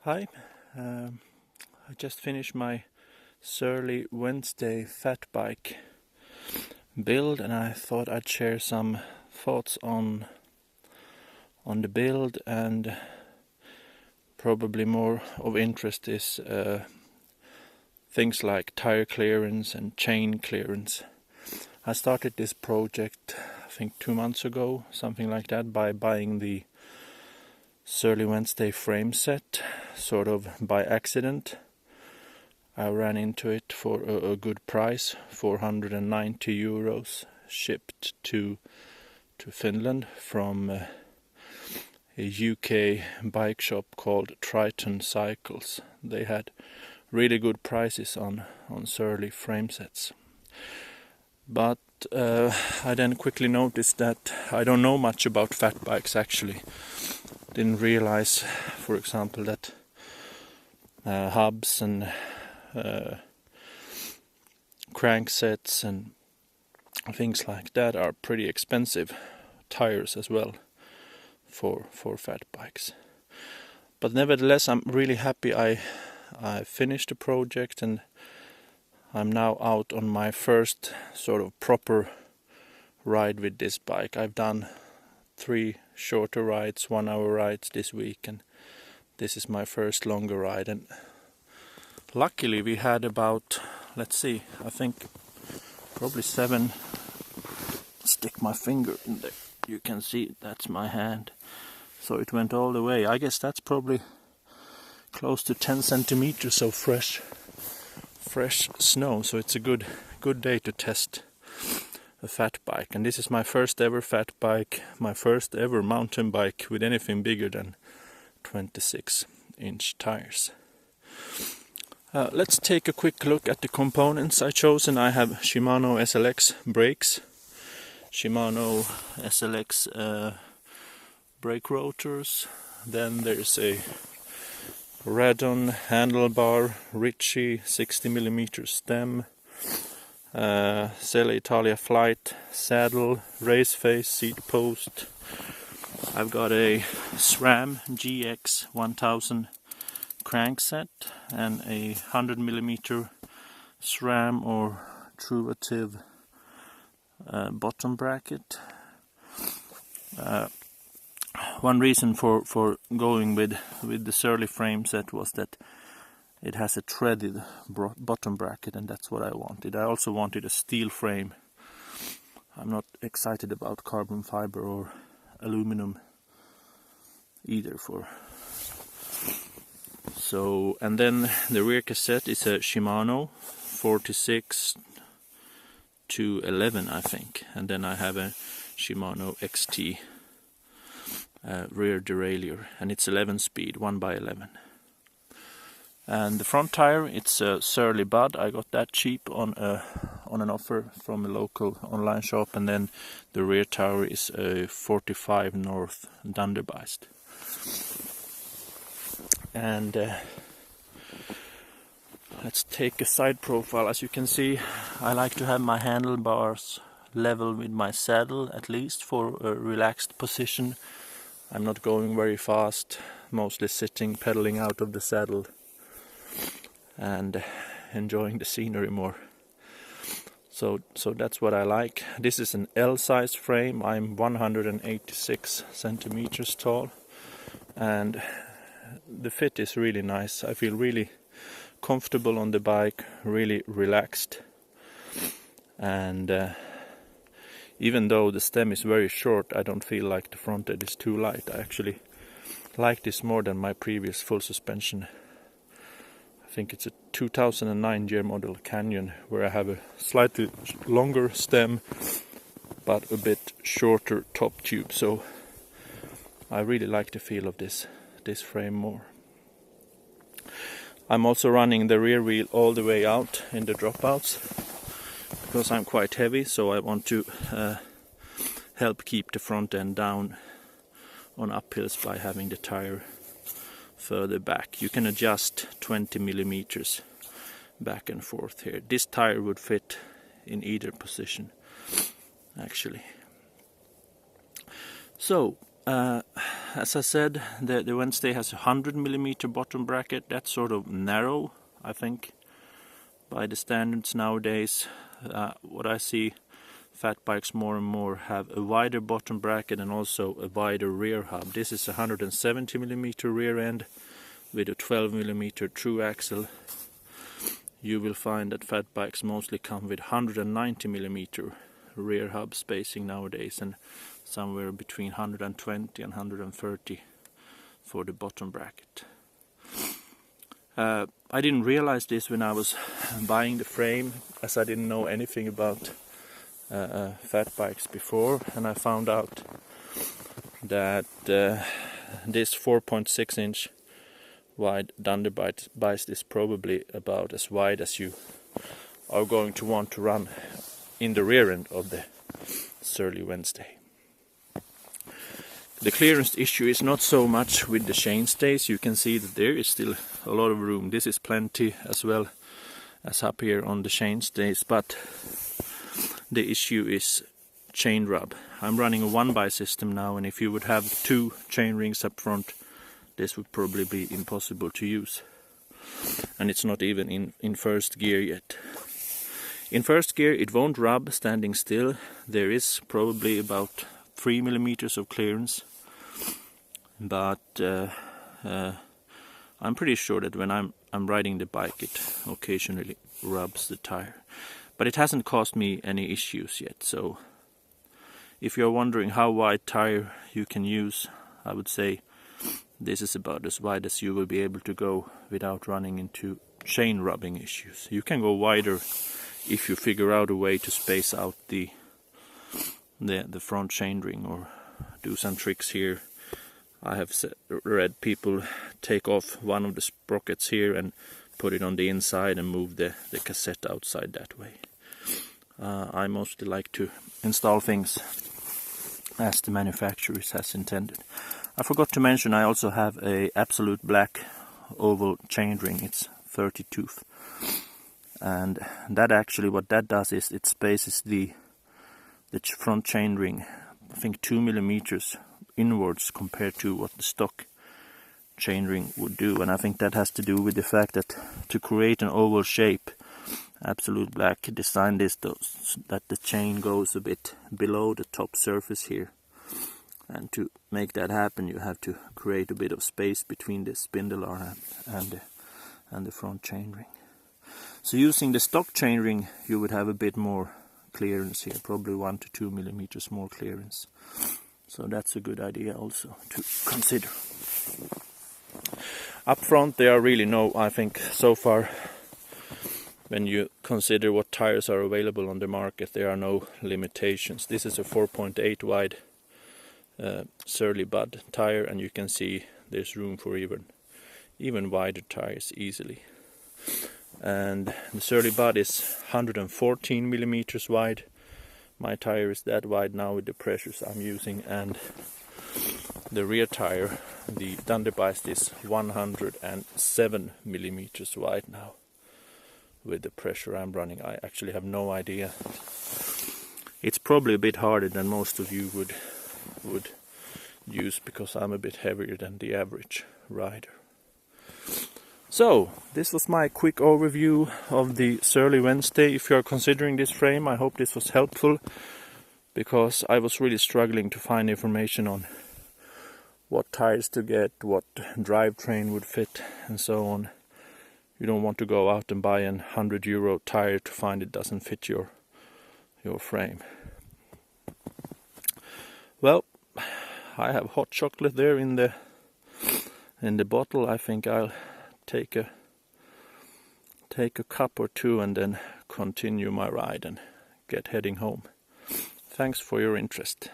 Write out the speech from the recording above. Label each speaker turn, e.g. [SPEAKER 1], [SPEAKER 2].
[SPEAKER 1] Hi, I just finished my Selle Wednesday fat bike build, and I thought I'd share some thoughts on the build, and probably more of interest is things like tire clearance and chain clearance. I started this project I think 2 months ago, something like that, by buying the Selle Wednesday frame set, sort of by accident. I ran into it for a good price, 490 euros, shipped to Finland from a UK bike shop called Triton Cycles. They had really good prices on Selle frame sets. But I then quickly noticed that I don't know much about fat bikes actually. Didn't realize, for example, that hubs and cranksets and things like that are pretty expensive. Tires as well for fat bikes. But nevertheless, I'm really happy I finished the project, and I'm now out on my first sort of proper ride with this bike. I've done 3 shorter rides, 1-hour rides this week, and this is my first longer ride. And luckily we had about, let's see, I think probably 7, stick my finger in there, you can see that's my hand, so it went all the way. I guess that's probably close to 10 centimeters of fresh snow, so it's a good day to test a fat bike. And this is my first ever fat bike, my first ever mountain bike with anything bigger than 26-inch tires. Let's take a quick look at the components I chosen. I have Shimano SLX brakes, Shimano SLX brake rotors, then there's a Radon handlebar, Ritchey 60mm stem, Selle Italia Flite saddle, race face, seat post. I've got a Sram GX1000 crankset and a 100mm SRAM or Truvativ bottom bracket. One reason for going with the Selle frame set was that it has a threaded bottom bracket, and that's what I wanted. I also wanted a steel frame. I'm not excited about carbon fiber or aluminum either. And then the rear cassette is a Shimano 46 to 11, I think, and then I have a Shimano XT rear derailleur, and it's 11 speed, 1x11. And the front tire, it's a Selle Bud. I got that cheap on an offer from a local online shop. And then the rear tire is a 45 North Dunderbeist. And let's take a side profile. As you can see, I like to have my handlebars level with my saddle, at least for a relaxed position. I'm not going very fast, mostly sitting, pedaling out of the saddle and enjoying the scenery more. So that's what I like. This is an L size frame. I'm 186 centimeters tall, and the fit is really nice. I feel really comfortable on the bike, really relaxed. And even though the stem is very short, I don't feel like the front end is too light. I actually like this more than my previous full suspension. I think it's a 2009 year model Canyon, where I have a slightly longer stem but a bit shorter top tube. So I really like the feel of this frame more. I'm also running the rear wheel all the way out in the dropouts because I'm quite heavy, so I want to help keep the front end down on uphills by having the tire further back. You can adjust 20 millimeters back and forth here. This tire would fit in either position actually. So as I said, the Wednesday has a 100mm bottom bracket. That's sort of narrow, I think, by the standards nowadays. What I see, fat bikes more and more have a wider bottom bracket and also a wider rear hub. This is a 170mm rear end with a 12mm true axle. You will find that fat bikes mostly come with 190mm rear hub spacing nowadays, and somewhere between 120 and 130 for the bottom bracket. I didn't realize this when I was buying the frame, as I didn't know anything about fat bikes before, and I found out that this 4.6 inch wide Dunderbeist is probably about as wide as you are going to want to run in the rear end of the Surly Wednesday. The clearance issue is not so much with the chainstays. You can see that there is still a lot of room. This is plenty as well as up here on the chainstays, but the issue is chain rub. I'm running a 1x system now, and if you would have 2 chain rings up front, this would probably be impossible to use. And it's not even in first gear yet. In first gear it won't rub standing still. There is probably about 3mm of clearance, but I'm pretty sure that when I'm riding the bike it occasionally rubs the tire. But it hasn't caused me any issues yet, so if you're wondering how wide tire you can use, I would say this is about as wide as you will be able to go without running into chain rubbing issues. You can go wider if you figure out a way to space out the front chain ring or do some tricks here. I have read people take off one of the sprockets here and put it on the inside and move the cassette outside that way. I mostly like to install things as the manufacturer has intended. I forgot to mention I also have a absolute black oval chain ring. It's 30 tooth, and that actually what that does is it spaces the front chain ring, I think 2mm inwards compared to what the stock chain ring would do. And I think that has to do with the fact that to create an oval shape, Absolute Black designed this that the chain goes a bit below the top surface here, and to make that happen you have to create a bit of space between the spindle arm and the front chain ring. So using the stock chain ring you would have a bit more clearance here, probably 1 to 2mm more clearance. So that's a good idea also to consider. Up front there are really no, I think so far, when you consider what tires are available on the market, there are no limitations. This is a 4.8 wide Surly Bud tire, and you can see there's room for even wider tires easily. And the Surly Bud is 114mm wide. My tire is that wide now with the pressures I'm using, and the rear tire, the Dunderbeist, is 107mm wide now with the pressure I'm running. I actually have no idea. It's probably a bit harder than most of you would use, because I'm a bit heavier than the average rider. So, this was my quick overview of the Surly Wednesday. If you are considering this frame, I hope this was helpful, because I was really struggling to find information on what tires to get, what drivetrain would fit, and so on. You don't want to go out and buy an €100 tire to find it doesn't fit your frame. Well, I have hot chocolate there in the bottle. I think I'll take a cup or two and then continue my ride and get heading home. Thanks for your interest.